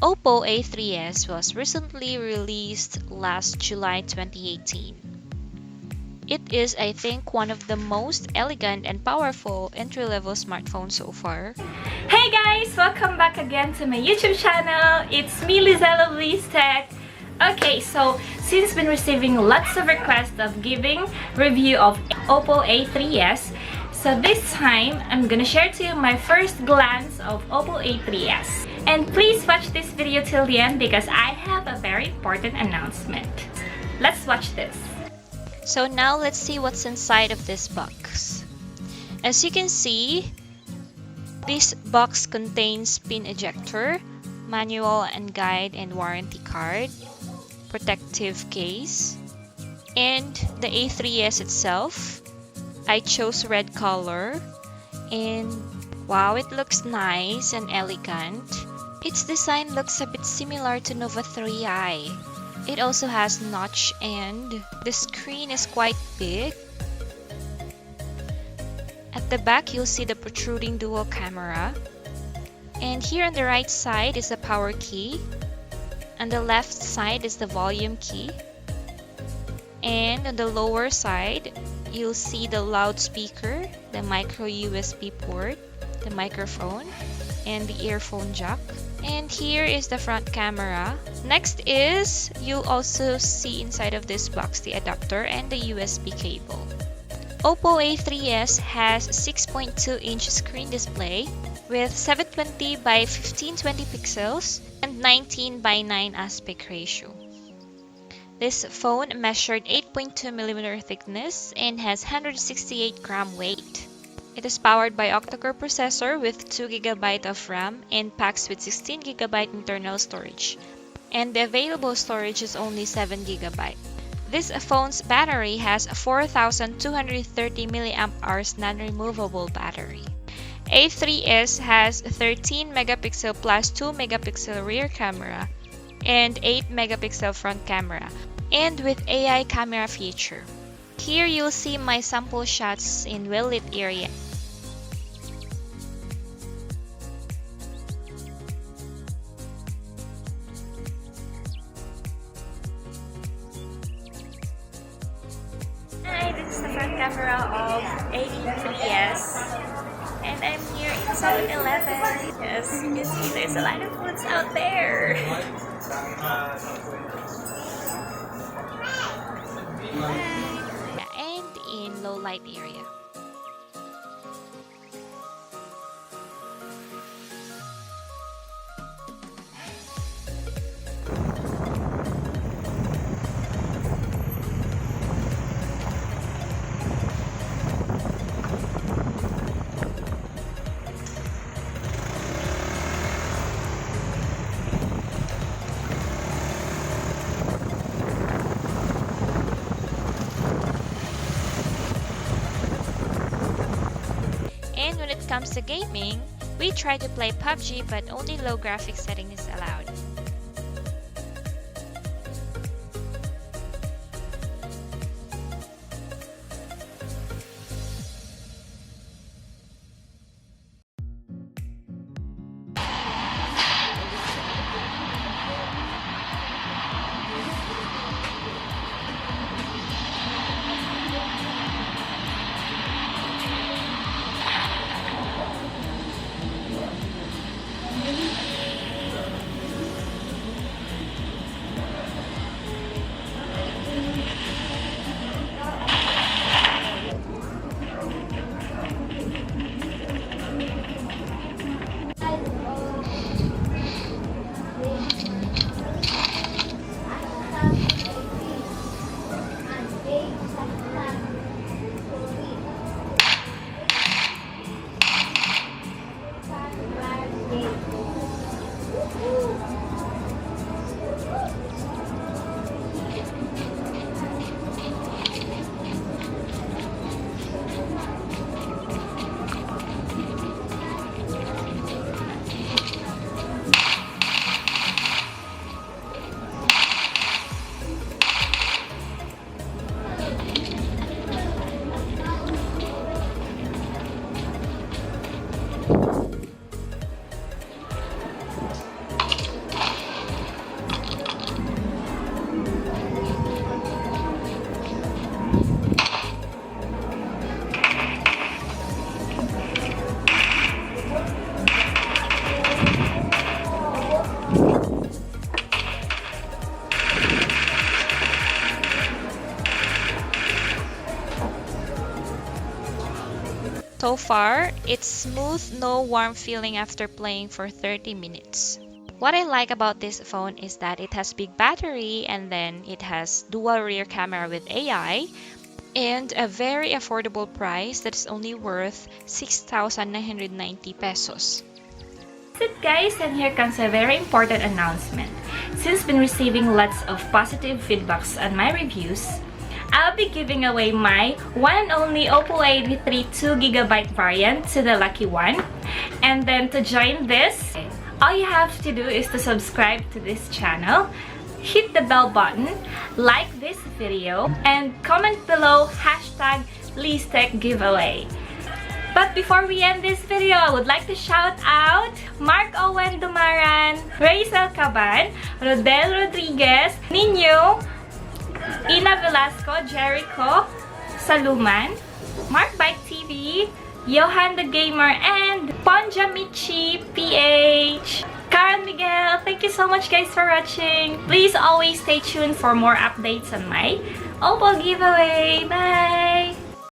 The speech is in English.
Oppo A3s was recently released last July 2018. It is, I think, one of the most elegant and powerful entry-level smartphones so far. Hey guys! Welcome back again to my YouTube channel. It's me, LizTech. Okay, so since been receiving lots of requests of giving review of Oppo A3s, so this time I'm gonna share to you my first glance of Oppo A3s. And please watch this video till the end because I have a very important announcement. Let's watch this. So now let's see what's inside of this box. As you can see, this box contains pin ejector, manual and guide and warranty card, protective case, and the A3s itself. I chose red color, and wow, it looks nice and elegant. Its design looks a bit similar to Nova 3i. It also has notch and the screen is quite big. At the back, you'll see the protruding dual camera. And here on the right side is the power key. On the left side is the volume key. And on the lower side, you'll see the loudspeaker, the micro USB port, the microphone, and the earphone jack. And here is the front camera. Next is, you'll also see inside of this box the adapter and the USB cable. Oppo A3s has 6.2-inch screen display with 720 by 1520 pixels and 19 by 9 aspect ratio. This phone measured 8.2mm thickness and has 168 gram weight. It is powered by octa-core processor with 2GB of RAM and packs with 16GB internal storage. And the available storage is only 7GB. This phone's battery has a 4230 mAh non-removable battery. A3s has 13 megapixel plus 2 megapixel rear camera and 8 megapixel front camera, and with AI camera feature. Here you'll see my sample shots in well-lit area. Hi, this is the front camera of A3s, and I'm here in 7-Eleven. Yes, you can see there's a lot of foods out there. And in low light area. And when it comes to gaming, we try to play PUBG but only low graphics setting is allowed. So far, it's smooth, no warm feeling after playing for 30 minutes. What I like about this phone is that it has big battery and then it has dual rear camera with AI and a very affordable price that's only worth 6,990 pesos. That's it guys, and here comes a very important announcement. Since been receiving lots of positive feedbacks on my reviews, I'll be giving away my one and only Oppo A3 2GB variant to the lucky one. And then to join this, all you have to do is to subscribe to this channel, hit the bell button, like this video, and comment below hashtag LizTech giveaway. But before we end this video, I would like to shout out Mark Owen Dumaran, Rachel Caban, Rodel Rodriguez, Nino, Ina Velasco, Jericho, Saluman, Mark Bike TV, Johan the Gamer, and Ponja Michi PH. Karen Miguel, thank you so much guys for watching. Please always stay tuned for more updates on my Oppo giveaway. Bye!